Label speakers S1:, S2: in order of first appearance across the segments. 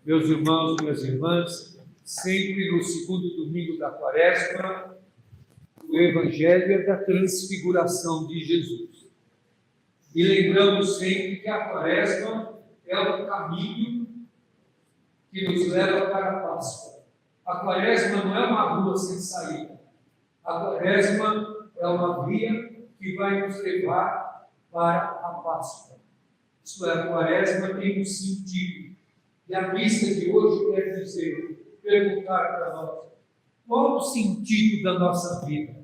S1: Meus irmãos, minhas irmãs, sempre no segundo domingo da Quaresma, o Evangelho é da transfiguração de Jesus. E lembramos sempre que a Quaresma é o caminho que nos leva para a Páscoa. A Quaresma não é uma rua sem saída. A Quaresma é uma via que vai nos levar para a Páscoa. Isso é, a Quaresma tem um sentido. E a missa de hoje quer dizer, perguntar para nós, qual o sentido da nossa vida?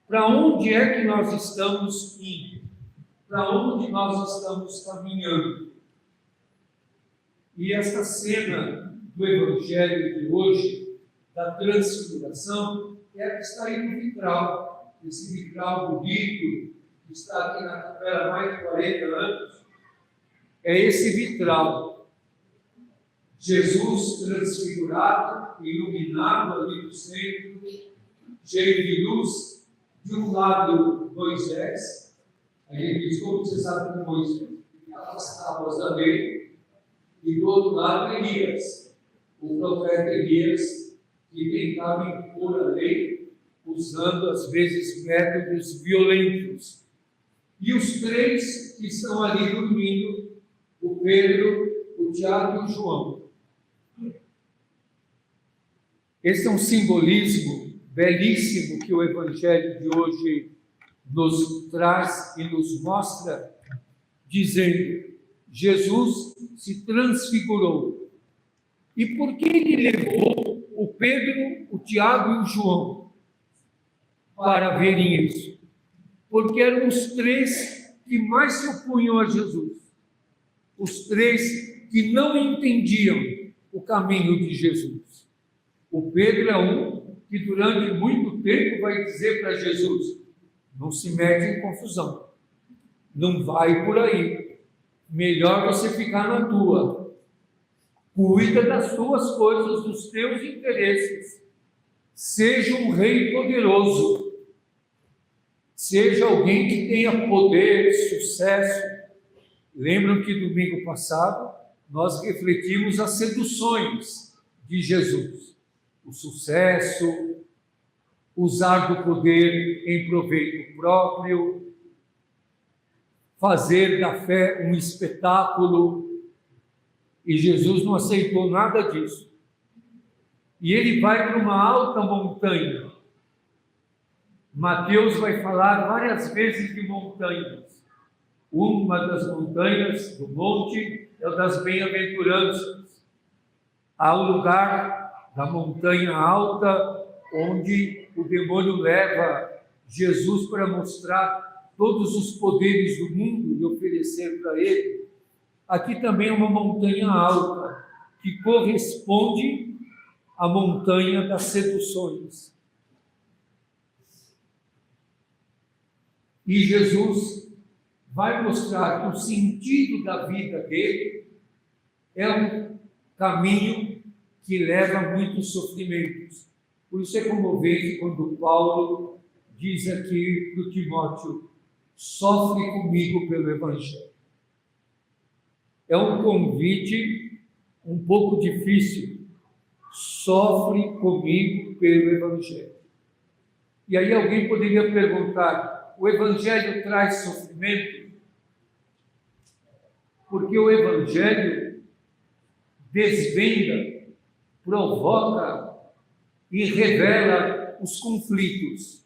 S1: Para onde é que nós estamos indo? Para onde nós estamos caminhando? E esta cena do Evangelho de hoje, da transfiguração, é a que está aí no vitral. Esse vitral bonito, que está aqui na capela há mais de 40 anos, é esse vitral. Jesus transfigurado, iluminado ali no centro, cheio de luz. De um lado, Moisés. Aí ele diz, como você sabe que Moisés as tábuas da lei. E do outro lado, Elias, o profeta Elias, que tentava impor a lei, usando às vezes métodos violentos. E os três que estão ali dormindo, o Pedro, o Tiago e o João. Esse é um simbolismo belíssimo que o Evangelho de hoje nos traz e nos mostra, dizendo: Jesus se transfigurou. E por que ele levou o Pedro, o Tiago e o João para verem isso? Porque eram os três que mais se opunham a Jesus. Os três que não entendiam o caminho de Jesus. O Pedro é um que durante muito tempo vai dizer para Jesus: não se mete em confusão, não vai por aí, melhor você ficar na tua, cuida das tuas coisas, dos teus interesses, seja um rei poderoso, seja alguém que tenha poder, sucesso. Lembram que domingo passado nós refletimos as seduções de Jesus, o sucesso, usar do poder em proveito próprio, fazer da fé um espetáculo, e Jesus não aceitou nada disso. E ele vai para uma alta montanha. Mateus vai falar várias vezes de montanhas. Uma das montanhas do monte é o das bem-aventuranças. Há um lugar da montanha alta onde o demônio leva Jesus para mostrar todos os poderes do mundo e oferecer para ele. Aqui também é uma montanha alta, que corresponde à montanha das seduções. E Jesus vai mostrar que o sentido da vida dele é um caminho que leva muitos sofrimentos. Por isso é comovente quando Paulo diz aqui para o Timóteo: sofre comigo pelo Evangelho. É um convite um pouco difícil. Sofre comigo pelo Evangelho. E aí alguém poderia perguntar: o Evangelho traz sofrimento? Porque o Evangelho desvenda, provoca e revela os conflitos.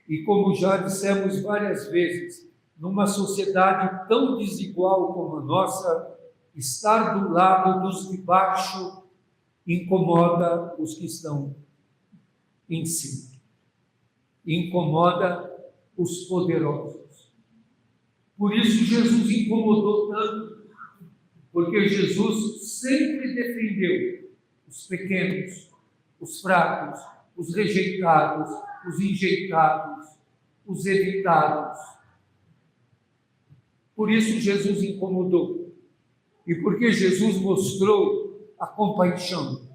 S1: E como já dissemos várias vezes, numa sociedade tão desigual como a nossa, estar do lado dos de baixo incomoda os que estão em cima. Incomoda os poderosos. Por isso Jesus incomodou tanto, porque Jesus sempre defendeu os pequenos, os fracos, os rejeitados, os enjeitados, os evitados. Por isso Jesus incomodou. E porque Jesus mostrou a compaixão.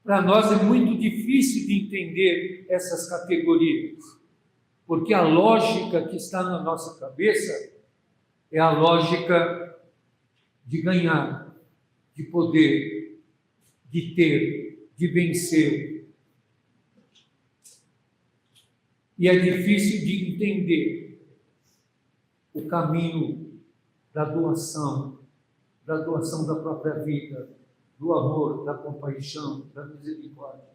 S1: Para nós é muito difícil de entender essas categorias, porque a lógica que está na nossa cabeça é a lógica de ganhar, de poder, de ter, de vencer. E é difícil de entender o caminho da doação da própria vida, do amor, da compaixão, da misericórdia.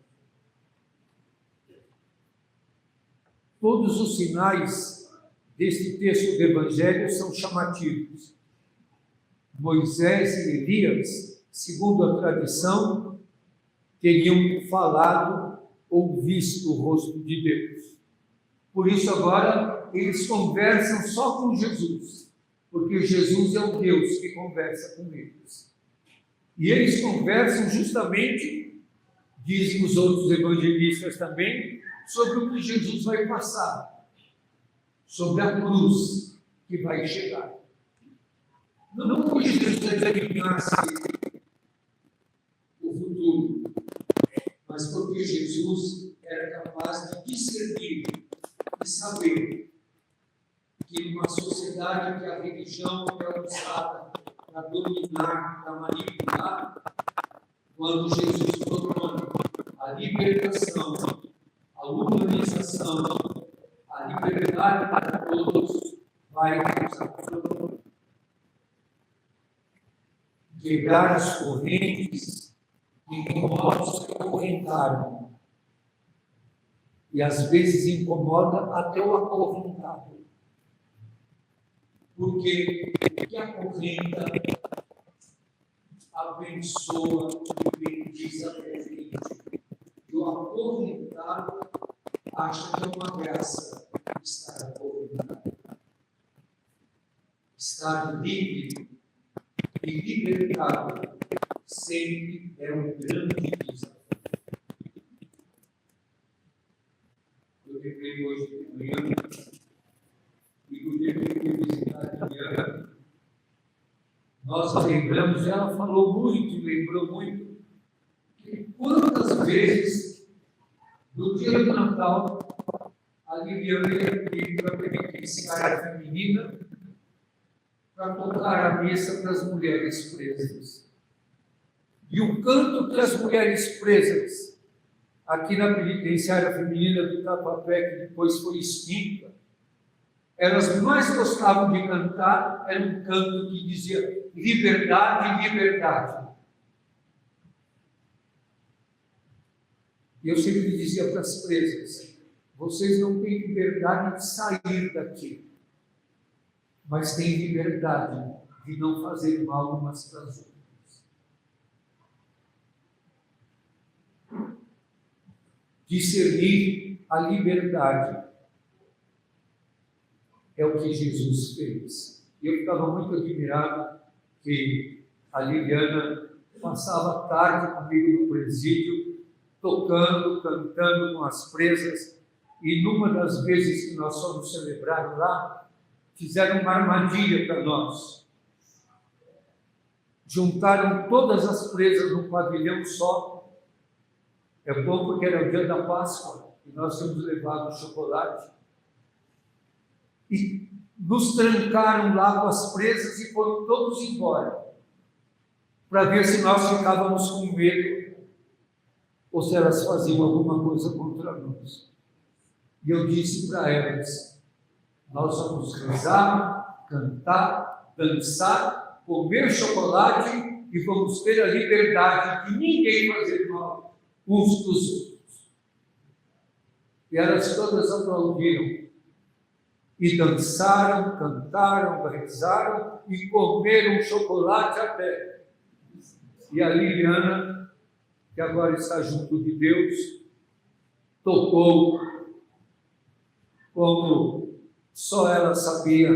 S1: Todos os sinais deste texto do Evangelho são chamativos. Moisés e Elias, segundo a tradição, teriam falado ou visto o rosto de Deus. Por isso agora eles conversam só com Jesus, porque Jesus é o Deus que conversa com eles. E eles conversam justamente, dizem os outros evangelistas também, sobre o que Jesus vai passar, sobre a cruz que vai chegar. Não porque Jesus adivinhasse o futuro, mas porque Jesus era capaz de discernir e saber que numa sociedade que a religião é usada para dominar, para manipular, quando Jesus propõe a libertação, a humanização, a liberdade para todos, vai quebrar as correntes e incomodos que acorrentaram. E às vezes incomoda até o acorrentado. Porque o que acorrenta abençoa e bendiz a corrente. E o acorrentado acha que é uma graça estar acorrentado. Estar livre e libertado sempre é um grande desafio. Eu lembrei hoje de manhã, e no dia que eu fui visitar a Diana, nós lembramos, ela falou muito, lembrou muito, que quantas vezes, no dia do Natal, a Liliana ia pedir para a penitenciária feminina para tocar a missa para as mulheres presas. E o canto que as mulheres presas, aqui na penitenciária feminina do Tatuapé, que depois foi extinta, elas mais gostavam de cantar, era um canto que dizia liberdade, liberdade. E eu sempre dizia para as presas, vocês não têm liberdade de sair daqui, mas têm liberdade de não fazer mal umas para as outras. Discernir a liberdade é o que Jesus fez. E eu ficava muito admirado que a Liliana passava a tarde comigo no presídio, tocando, cantando com as presas, e numa das vezes que nós fomos celebrar lá, fizeram uma armadilha para nós. Juntaram todas as presas num pavilhão só. É bom porque era o dia da Páscoa e nós tínhamos levado chocolate. E nos trancaram lá com as presas e foram todos embora, para ver se nós ficávamos com medo ou se elas faziam alguma coisa contra nós. E eu disse para elas, nós vamos rezar, cantar, dançar, comer chocolate e vamos ter a liberdade de ninguém fazer mal uns dos outros. E elas todas aplaudiram. E dançaram, cantaram, rezaram e comeram chocolate até. E a Liliana, que agora está junto de Deus, tocou como só ela sabia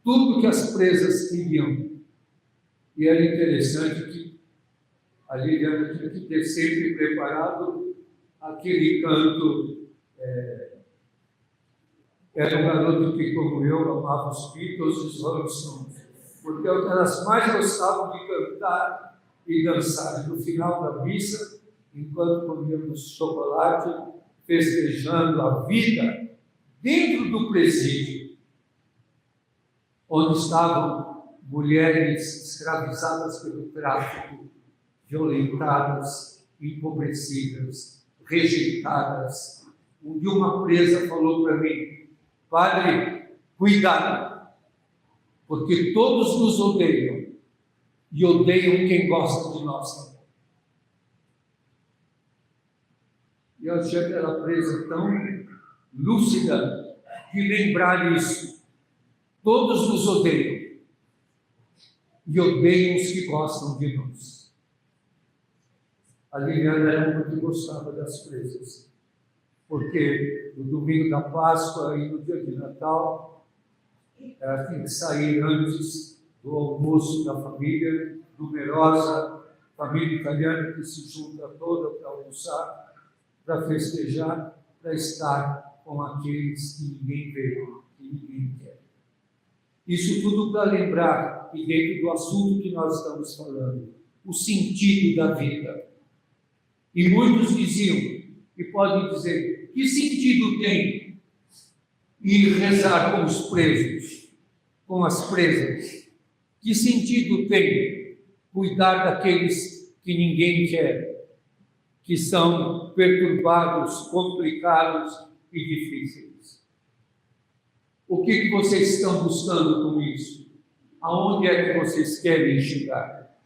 S1: tudo que as presas queriam. E era interessante que a Liliana tinha que ter sempre preparado aquele canto. Era um garoto que, como eu, amava os Beatles e os Rolling Stones, porque elas mais gostavam de cantar e dançar. E no final da missa, enquanto comíamos chocolate, festejando a vida dentro do presídio, onde estavam mulheres escravizadas pelo tráfico, violentadas, empobrecidas, rejeitadas. Um dia uma presa falou para mim: padre, cuidado, porque todos nos odeiam e odeiam quem gosta de nós também. E eu achei aquela presa tão lúcida de lembrar isso. Todos nos odeiam e odeiam os que gostam de nós. A Liliana era uma que gostava das presas, porque no domingo da Páscoa e no dia de Natal, ela tinha que sair antes do almoço da família, numerosa, família italiana que se junta toda para almoçar, para festejar, para estar com aqueles que ninguém vê, que ninguém quer. Isso tudo para lembrar, e dentro do assunto que nós estamos falando, o sentido da vida. E muitos diziam, e podem dizer, que sentido tem ir rezar com os presos, com as presas? Que sentido tem cuidar daqueles que ninguém quer, que são perturbados, complicados e difíceis? O que vocês estão buscando com isso? Aonde é que vocês querem chegar?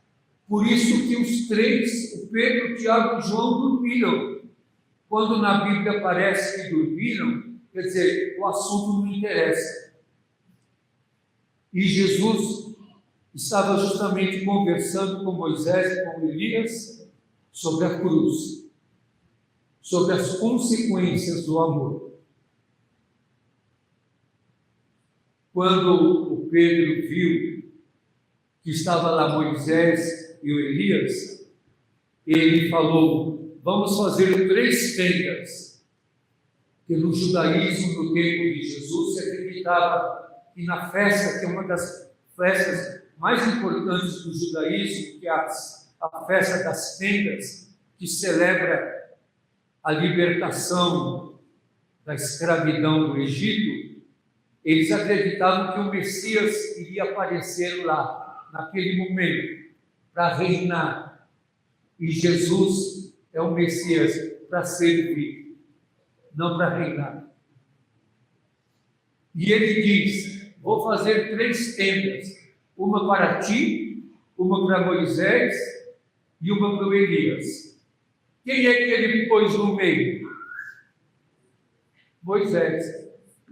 S1: Por isso que os três, o Pedro, Tiago e João, dormiram. Quando na Bíblia aparece que dormiram, quer dizer, o assunto não interessa. E Jesus estava justamente conversando com Moisés e com Elias sobre a cruz, sobre as consequências do amor. Quando o Pedro viu que estava lá Moisés e o Elias, ele falou: vamos fazer 3 tendas. Porque no judaísmo, no tempo de Jesus, se acreditava que na festa, que é uma das festas mais importantes do judaísmo, que é a festa das tendas, que celebra a libertação da escravidão do Egito, eles acreditavam que o Messias iria aparecer lá, naquele momento, para reinar. E Jesus é o Messias para servir, não para reinar. E ele diz: vou fazer 3 tendas, uma para ti, uma para Moisés e uma para o Elias. Quem é que ele pôs no meio? Moisés.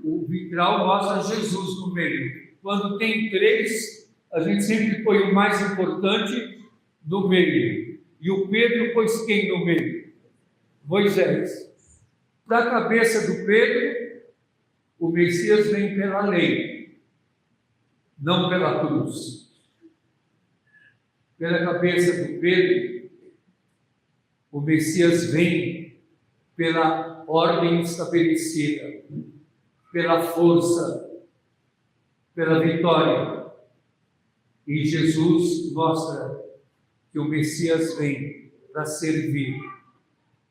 S1: O vitral mostra Jesus no meio. Quando tem 3, a gente sempre põe o mais importante no meio. E o Pedro pôs quem no meio? Moisés. Para a cabeça do Pedro, o Messias vem pela lei, não pela cruz. Pela cabeça do Pedro, o Messias vem pela ordem estabelecida, pela força, pela vitória. E Jesus mostra que o Messias vem para servir,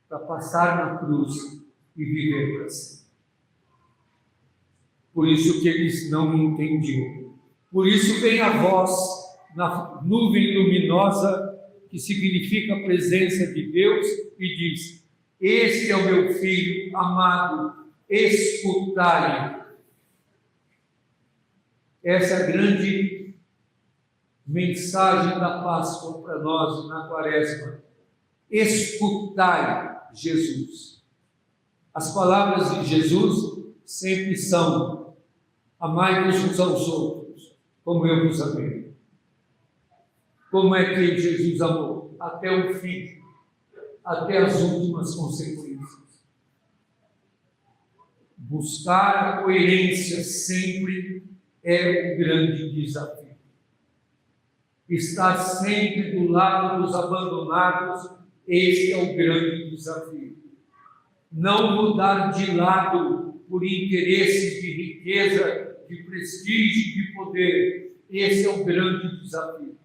S1: para passar na cruz e viver para si. Por isso que eles não entendiam. Por isso vem a voz na nuvem luminosa, que significa a presença de Deus, e diz: este é o meu filho amado, escutai-o. Essa é a grande mensagem da Páscoa para nós na Quaresma. Escutai Jesus. As palavras de Jesus sempre são: amai-vos uns aos outros, como eu vos amei. Como é que Jesus amou? Até o fim, até as últimas consequências. Buscar a coerência sempre é um grande desafio. Estar sempre do lado dos abandonados, este é o grande desafio. Não mudar de lado por interesses de riqueza, de prestígio, de poder. Esse é o grande desafio.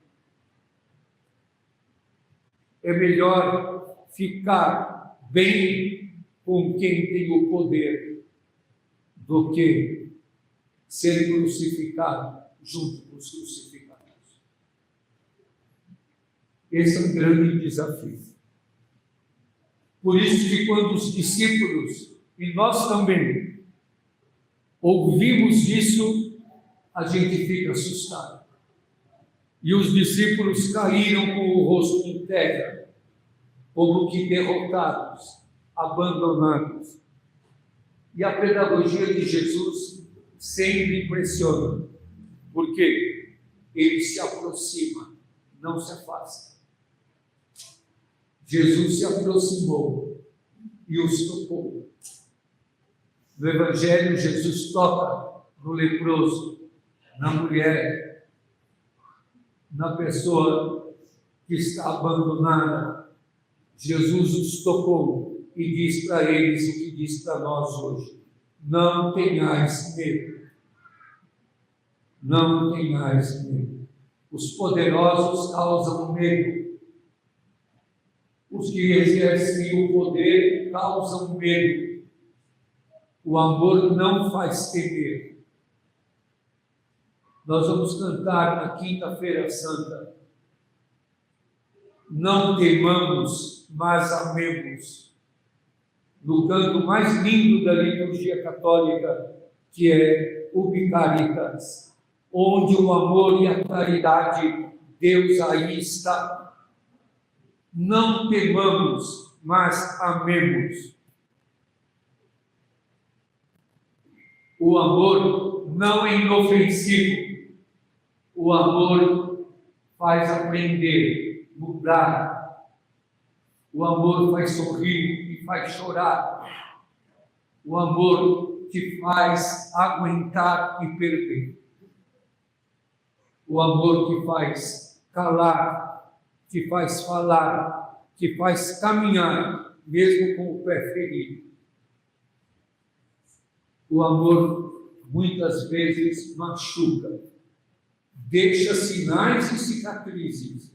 S1: É melhor ficar bem com quem tem o poder do que ser crucificado junto com os crucificados. Esse é um grande desafio. Por isso que quando os discípulos, e nós também, ouvimos isso, a gente fica assustado. E os discípulos caíram com o rosto em terra, como que derrotados, abandonados. E a pedagogia de Jesus sempre impressiona, porque ele se aproxima, não se afasta. Jesus se aproximou e os tocou. No Evangelho, Jesus toca no leproso, na mulher, na pessoa que está abandonada. Jesus os tocou e diz para eles o que diz para nós hoje: não tenhais medo. Não tenhais medo. Os poderosos causam medo. Os que exercem o poder causam medo. O amor não faz temer. Nós vamos cantar na Quinta-feira Santa: não temamos, mas amemos. No canto mais lindo da liturgia católica, que é o Caritas, onde o amor e a caridade, Deus aí está. Não temamos, mas amemos. O amor não é inofensivo. O amor faz aprender, mudar. O amor faz sorrir e faz chorar. O amor te faz aguentar e perder. O amor te faz calar, te faz falar, te faz caminhar, mesmo com o pé ferido. O amor muitas vezes machuca, deixa sinais e cicatrizes,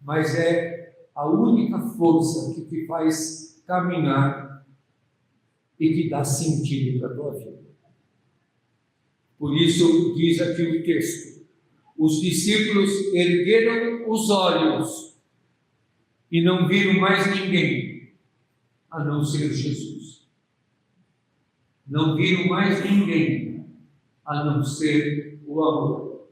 S1: mas é a única força que te faz caminhar e que dá sentido para a tua vida. Por isso diz aqui o texto: os discípulos ergueram os olhos e não viram mais ninguém, a não ser Jesus. Não viram mais ninguém, a não ser o amor.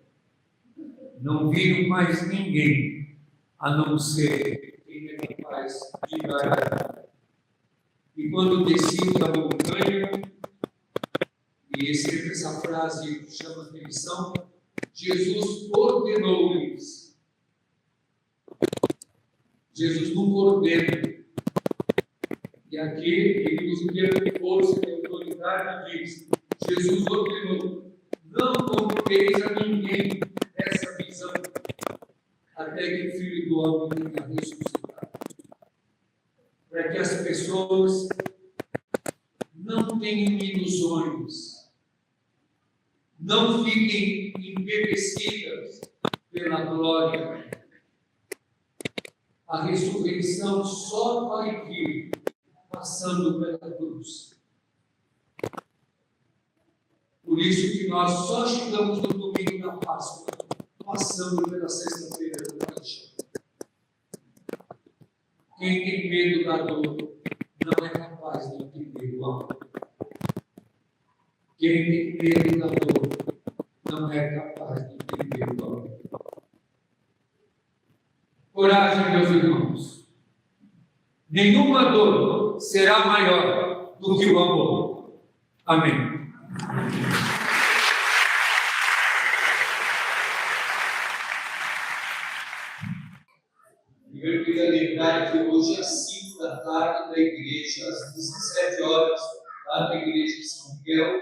S1: Não viram mais ninguém, a não ser quem é capaz de dar. E quando desciam da montanha, e essa frase chama atenção, Jesus ordenou-lhes. Jesus não ordena. E aqui ele nos deu força e autoridade e diz: Jesus ordenou: não conteis a ninguém essa visão, até que o Filho do Homem venha ressuscitar. Para que as pessoas não tenham ilusões, não fiquem embevecidas pela glória. A ressurreição só vai vir passando pela cruz. Por isso que nós só chegamos no domingo da Páscoa, passando pela sexta-feira da Paixão. Quem tem medo da dor não é capaz de entender o amor. Quem tem medo da dor não é capaz de entender o amor. Coragem, meus irmãos. Nenhuma dor será maior do que o amor. Amém.
S2: Eu queria lembrar que hoje às 5 da tarde da igreja, às 17 horas, lá na igreja de São Miguel,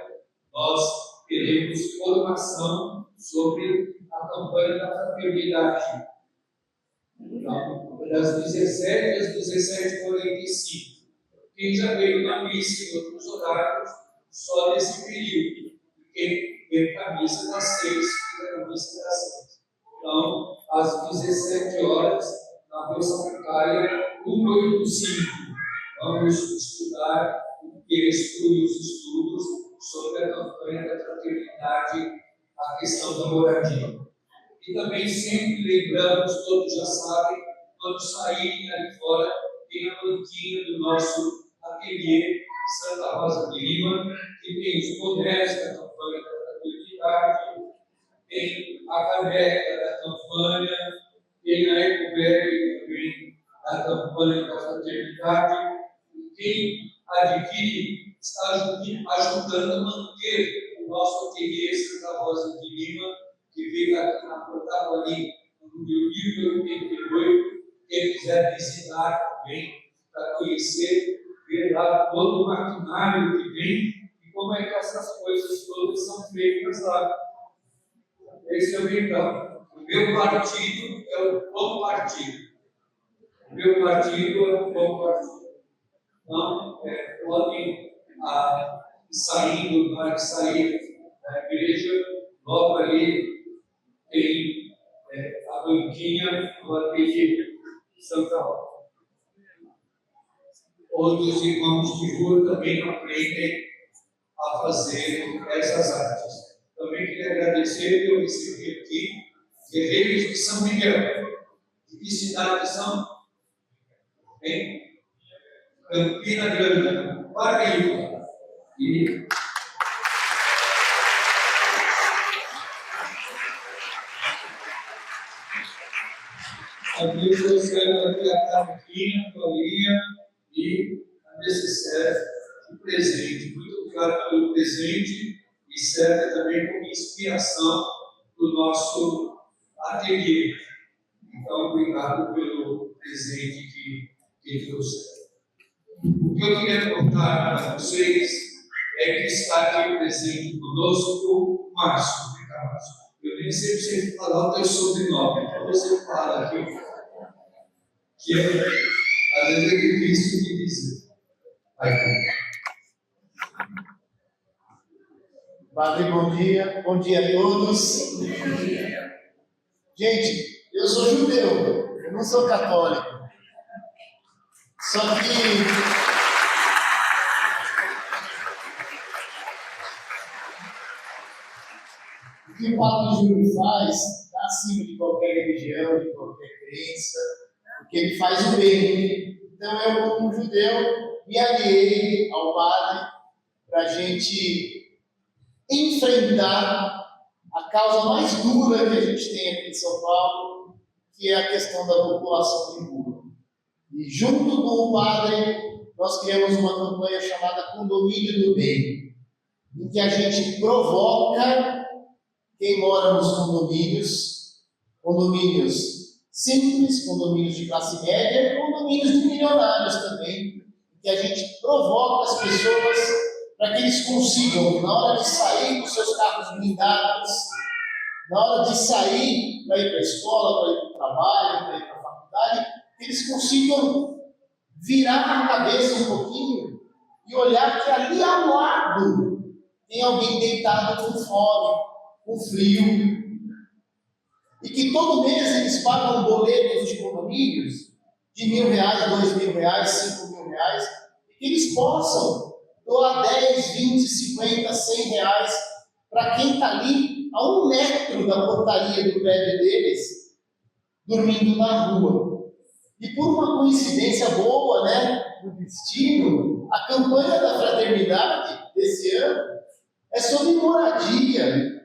S2: nós teremos formação sobre a campanha da fraternidade. Então, das 17 às 17h45. Quem já veio na missa em outros horários, só nesse período. Quem veio para a missa das 6, fica na missa das 6. Então, às 17 horas, na Rua Sapucaia, 185. Vamos estudar o texto e os estudos sobre a campanha da fraternidade, a questão da moradia. E também sempre lembramos, todos já sabem, quando saírem ali fora, tem a banquinha do nosso ateliê Santa Rosa de Lima, que tem os bonés da campanha da fraternidade, tem a caneca da campanha, tem a ecobag também da campanha da fraternidade. E quem adquire está ajudando a manter o nosso ateliê Santa Rosa de Lima, que fica aqui na Portaguari, no número 1088. Quem quiser visitar também, para conhecer, ver lá todo o maquinário que vem e como é que essas coisas todas são feitas lá. Esse é o então. O meu partido é o bom partido. O meu partido é o bom partido. Então, podem saindo, na hora de sair da igreja, logo ali tem a banquinha do ateliê Santa Rosa. Outros irmãos de rua também aprendem a fazer essas artes. Também queria agradecer que eu recebi aqui guerreiros de São Miguel. De que cidade são? Em Campina Grande, Paraíba. E aqui eu recebo aqui a Carolina, a Paulinha e a necessária de presente. Muito obrigado pelo presente e serve também como inspiração do nosso ateliê. Então, obrigado pelo presente que trouxeram. O que eu queria contar para vocês é que está aqui presente conosco o Márcio. Eu nem sei se você falar o teu sobrenome, então você fala aqui, que às vezes é difícil de dizer.
S3: Padre, bom dia a todos. Gente, eu sou judeu, eu não sou católico. Só que o que o Padre Júlio faz está acima de qualquer religião, de qualquer crença, porque ele faz o bem. Então eu, como judeu, me aliei ao Padre para a gente enfrentar a causa mais dura que a gente tem aqui em São Paulo, que é a questão da população de rua. E junto com o Padre, nós criamos uma campanha chamada Condomínio do Bem, em que a gente provoca quem mora nos condomínios simples, condomínios de classe média e condomínios de milionários também, em que a gente provoca as pessoas para que eles consigam, na hora de sair dos seus carros blindados, na hora de sair para ir para a escola, para ir para o trabalho, para ir para a faculdade, que eles consigam virar a cabeça um pouquinho e olhar que ali ao lado tem alguém deitado com fome, com frio, e que todo mês eles pagam boletos de condomínios de R$1.000, R$2.000, R$5.000, e que eles possam doar 10, 20, 50, R$100 para quem está ali a 1 metro da portaria do prédio deles, dormindo na rua. E por uma coincidência boa, do destino, a campanha da fraternidade desse ano é sobre moradia.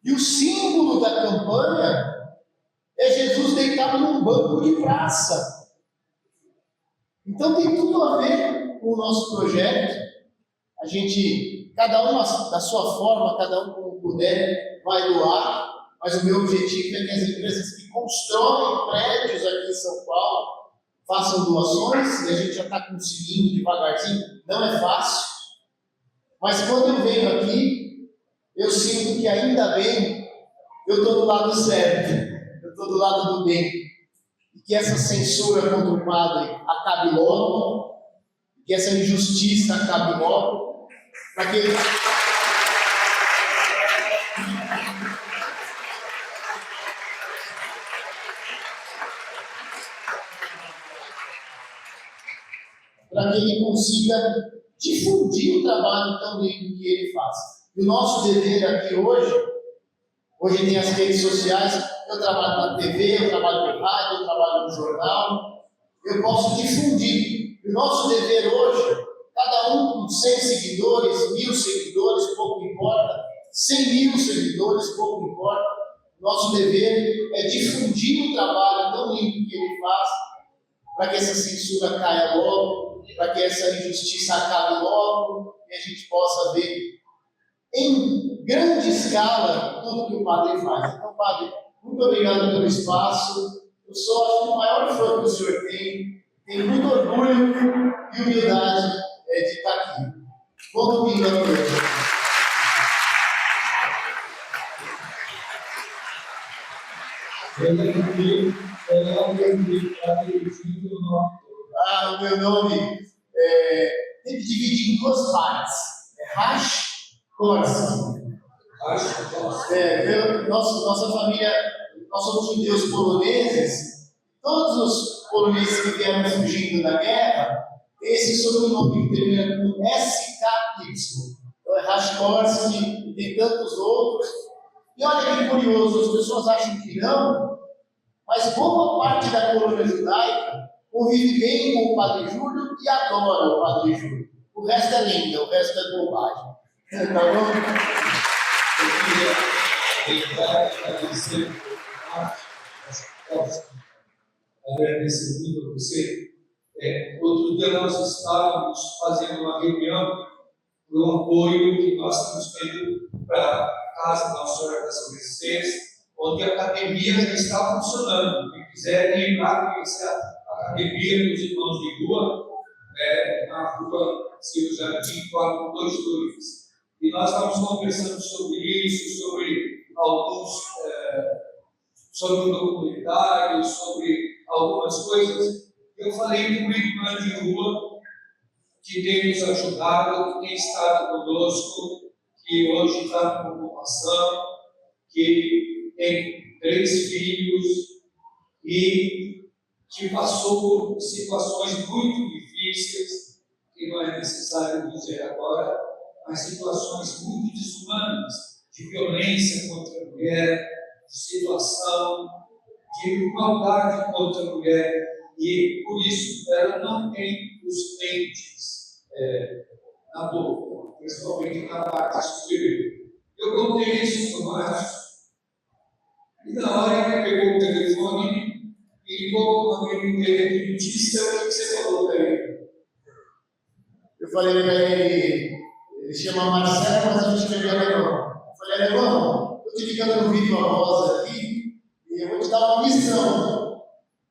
S3: E o símbolo da campanha é Jesus deitado num banco de praça. Então tem tudo a ver com o nosso projeto. A gente, cada um da sua forma, cada um como puder, vai doar. Mas o meu objetivo é que as empresas que constroem prédios aqui em São Paulo façam doações, e a gente já está conseguindo devagarzinho, não é fácil. Mas quando eu venho aqui, eu sinto que ainda bem eu estou do lado certo, eu estou do lado do bem. E que essa censura contra o Padre acabe logo, que essa injustiça acabe logo, para que ele consiga difundir o trabalho tão lindo que ele faz. E o nosso dever aqui hoje tem as redes sociais. eu trabalho na TV, eu trabalho no rádio, eu trabalho no jornal, eu posso difundir. O nosso dever hoje, cada um com 100 seguidores, 1000 seguidores, pouco importa, 100.000 seguidores, pouco importa, nosso dever é difundir o trabalho tão lindo que ele faz, para que essa censura caia logo, para que essa injustiça acabe logo, e a gente possa ver em grande escala tudo que o Padre faz. Então, Padre, muito obrigado pelo espaço. Eu sou, acho que, o maior fã que o senhor tem. Tenho muito orgulho e humildade de estar aqui. Bom domingo a todos. O meu nome tem que dividir em duas partes. Rash Korski. Nossa família, nós somos judeus poloneses. Todos os poloneses que vieram fugindo da guerra, esse sobrenome que termina com SKY. Então é Rash Korski e tem tantos outros. E olha que curioso, as pessoas acham que não, mas boa parte da colônia judaica convive bem com o Padre Júlio e adora o Padre Júlio. O resto é lenda, o resto é bobagem. Tá bom?
S2: Agradecer muito a você. Outro dia nós estávamos fazendo uma reunião para um apoio que nós estamos tendo para a Casa Nossa Senhora das Mercês, onde a academia já está funcionando. Quem quiser ir lá conhecer a academia dos irmãos de rua, na rua Silvio Jardim, 422. E nós estávamos conversando sobre isso, sobre sobre o documentário, sobre algumas coisas. Eu falei com uma irmã de rua que tem nos ajudado, que tem estado conosco, que hoje está com ocupação, que tem 3 filhos e que passou por situações muito difíceis, que não é necessário dizer agora, mas situações muito desumanas, de violência contra a mulher, de situação, de maldade contra a mulher, e por isso ela não tem os dentes na boca, principalmente na parte superior. Eu contei isso para o Márcio, e na hora ele pegou o telefone e ligou para ele de notícia, o que você falou para ele?
S3: Eu falei para ele chama Marcelo, mas a gente escreveu alemão. Eu falei, alemão, estou te ligando no vídeo a voz aqui, e eu vou te dar uma missão.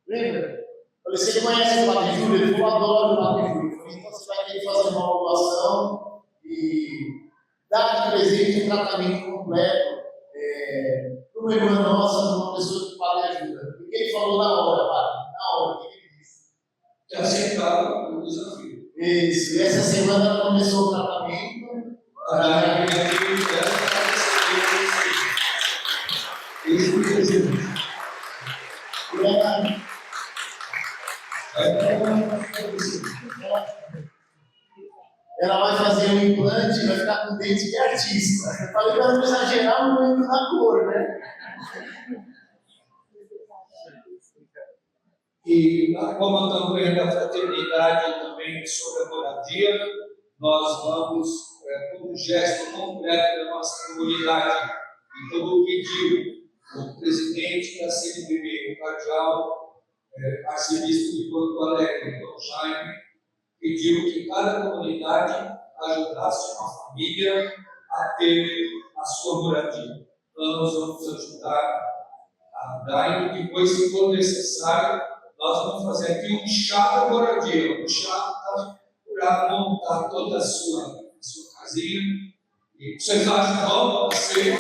S3: Lembra? Eu falei, você conhece o Padre Júlio? Ele falou, adoro o Padre Júlio. Eu falei, então você vai ter que fazer uma doação e dar de presente um tratamento completo para uma irmã nossa, para uma pessoa que o Padre ajuda. O que ele falou na hora, Padre? Na hora, o que ele disse?
S2: Que aceitava o desafio.
S3: Isso, e essa semana ela começou o tratamento. Ela vai fazer um implante e vai ficar com dente de artista. Eu falei para não exagerar muito na cor, né?
S2: E como a campanha da fraternidade também sobre a moradia, nós vamos, como gesto concreto da nossa comunidade, e como pediu o presidente da CNBB, o cardeal arcebispo de Porto Alegre, Dom Jaime, pediu que cada comunidade ajudasse uma família a ter a sua moradia. Então, nós vamos ajudar a dar, e depois, se for necessário, nós vamos fazer aqui um chá da moradia, um chá para montar toda a sua casinha. E vocês acham bom? Você...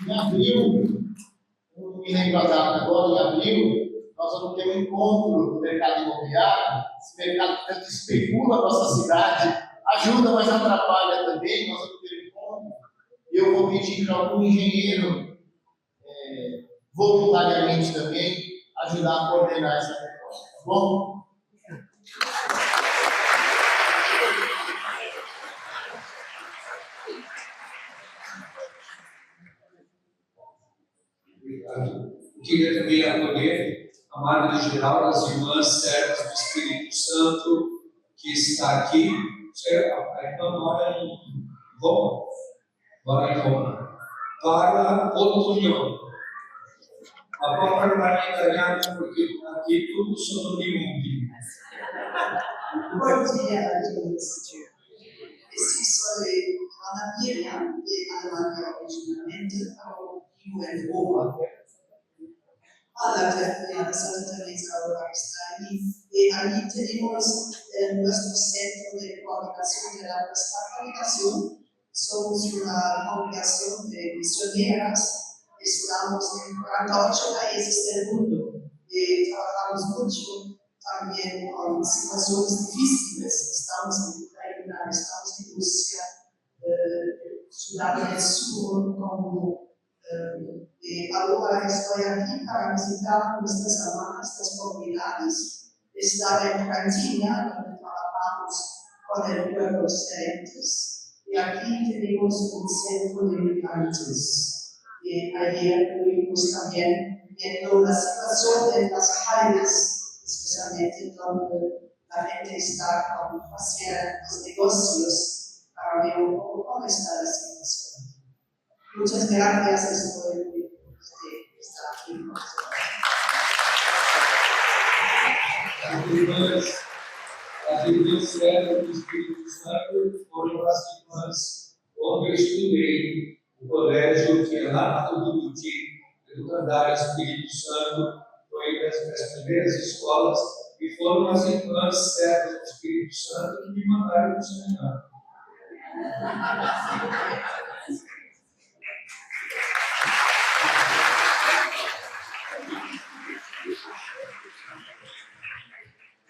S3: Em abril, não me lembro a data agora, em abril, nós vamos ter um encontro no mercado imobiliário. Esse mercado tanto especula a nossa cidade, ajuda, mas atrapalha também. Nós vamos ter um encontro. Eu vou pedir para algum engenheiro, voluntariamente também, ajudar a coordenar essa reforma, tá bom?
S2: Eu queria também acolher a Madre Geral das Irmãs Servas do Espírito Santo, que está aqui. A irmã mora em Roma. Para Otonião. A palavra para italiano, porque aqui tudo sono di monti.
S4: Bom dia a todos. Soy Ana Miriam de Alemania originalmente, pero vivo en Roma. Ana Teresa Santa Teresa ahora está allí. Y allí tenemos nuestro centro de comunicación de la nuestra congregación. Somos una congregación de misioneras. Estamos en 48 países del mundo. Trabajamos mucho también con situaciones difíciles. Estamos en Ucrania, estamos en Rusia, Sudán del Sur, Congo. Ahora estoy aquí para visitar nuestras hermanas, las comunidades. Estaba en Argentina, donde trabajamos con el pueblo excelentes. Y aquí tenemos un centro de migrantes. Ayer estuvimos también viendo la situación en las calles, especialmente donde la gente está con hacer los negocios, para ver un poco cómo está la situación. Muchas gracias, estoy muy feliz de estar aquí con ustedes.
S2: As irmãs servas do Espírito Santo foram as irmãs onde eu estudei o colégio, que é lá no Turuti, Educandário Espírito Santo, foi das primeiras escolas, e foram as irmãs servas do Espírito Santo que me mandaram para o seminário.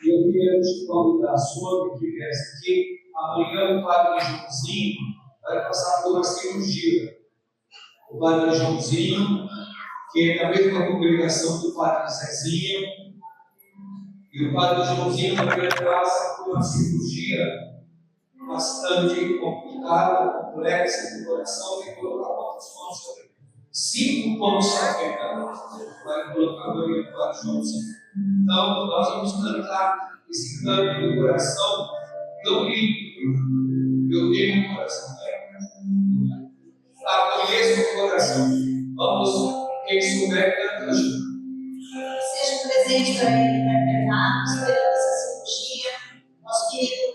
S2: E eu queria te convidar sobre que viesse aqui. Amanhã o Padre Joãozinho vai passar por uma cirurgia. O Padre Joãozinho, que é da mesma congregação do Padre Zezinho, e o Padre Joãozinho também passa por uma cirurgia bastante complicada, complexa, do coração, tem que colocar quantas mãos sobre ele? 5 pontos apenas. Vai colocar o Padre Joãozinho. Então, nós vamos cantar esse canto do coração tão lindo. Eu tenho um coração, né? Conheço o coração. Vamos, quem souber, canta junto.
S5: Seja presente para ele, para Bernardo, esperando essa cirurgia, nosso querido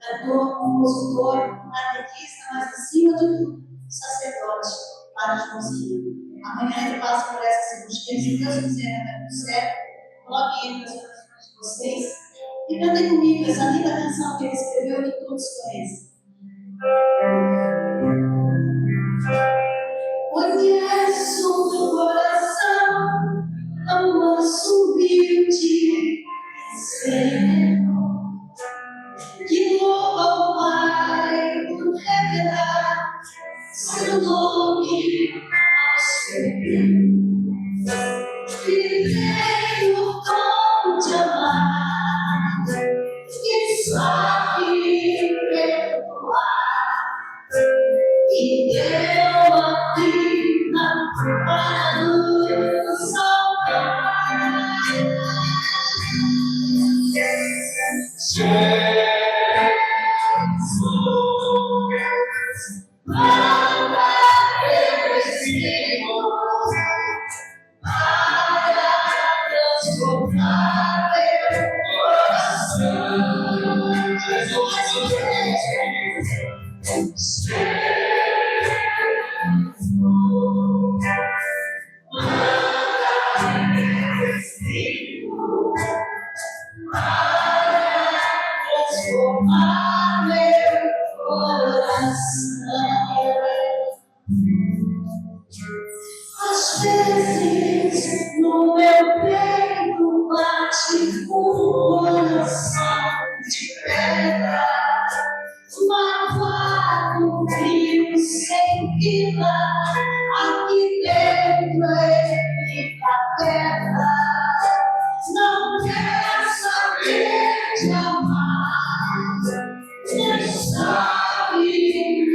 S5: cantor, compositor, catequista, mas acima de tudo, sacerdote, Padre Joãozinho. Amanhã ele passa por essa cirurgia, se Deus quiser, vai tudo certo. Coloque ele nas orações de vocês e cantem comigo essa linda canção que ele escreveu e que todos conhecem. Conheço o teu coração, tão manso, humilde, sereno, que louva o Pai por revelar seu nome ao ser. Que tem o dom de amar, que sabe perdoar, e deu a vida para nos salvar. Jesus, nada merecemos. Às vezes no meu peito bate um coração de pedra, magoado, frio, sem vida. Aqui dentro ele fica terra. Não quer saber de amar, nem sabe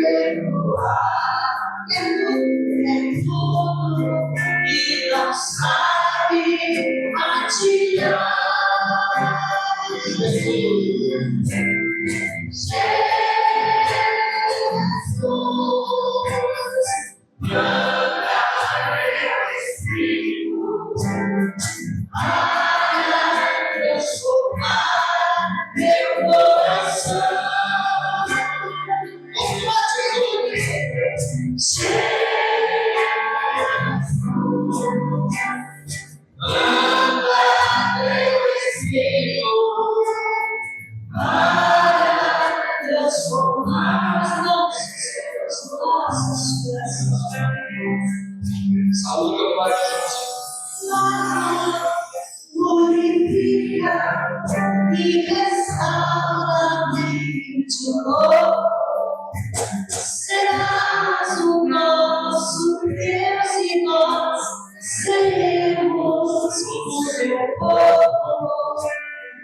S5: perdoar. É tudo e
S2: Saúde ao Pai de
S5: Glorifica e restaura-me de novo. Serás o nosso Deus e nós seremos o teu povo.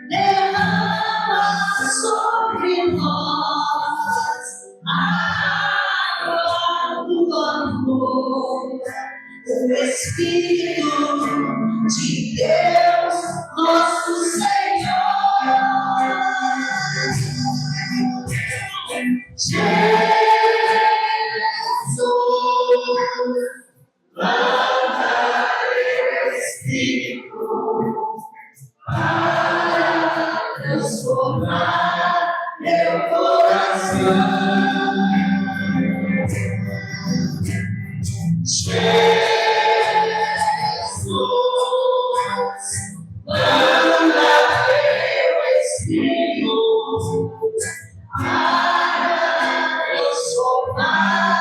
S5: Derrama sobre nós água do amor. O Espírito de Deus, nosso Senhor. Jesus, manda Espírito para transformar meu coração. Manda teu Espírito para transformar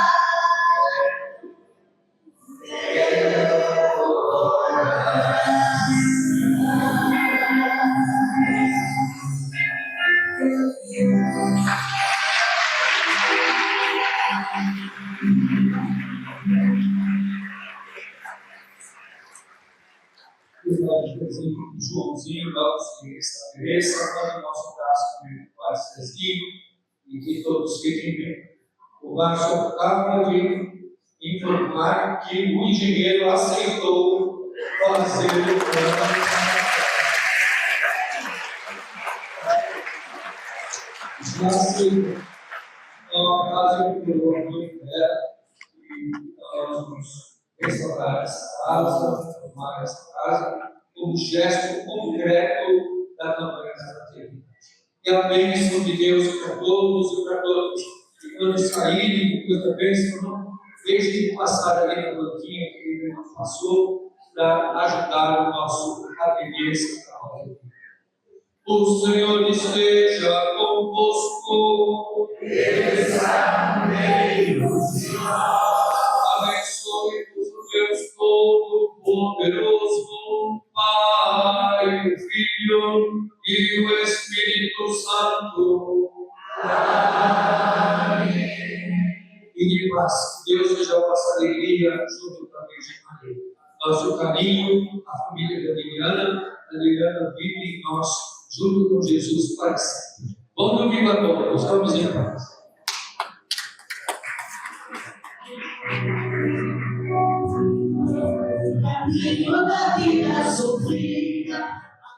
S5: meu coração.
S2: Joãozinho, logo se estabeleça, manda o nosso braço para o Pai Cezinho e que todos fiquem bem. O Márcio acaba de informar que o engenheiro aceitou fazer o plano. Já aceitou. Então, a casa que eu vou dela e nós vamos restaurar essa casa, formar essa casa, como gesto concreto da campanha da TV. E a bênção de Deus para todos e para todos. E quando saírem, depois da bênção, não deixe de passar ali na banquinha que ele não passou, para ajudar o nosso ateliê central. O Senhor esteja convosco. Ele está no meio do Senhor. Abençoe-vos o Deus Todo-Poderoso, Pai, o Filho e o Espírito Santo. Amém. E de paz, que Deus seja a vossa alegria junto com a Virgem Maria. Nosso carinho, a família da Liliana vive em nós, junto com Jesus para sempre. Bom domingo a todos, vamos em paz.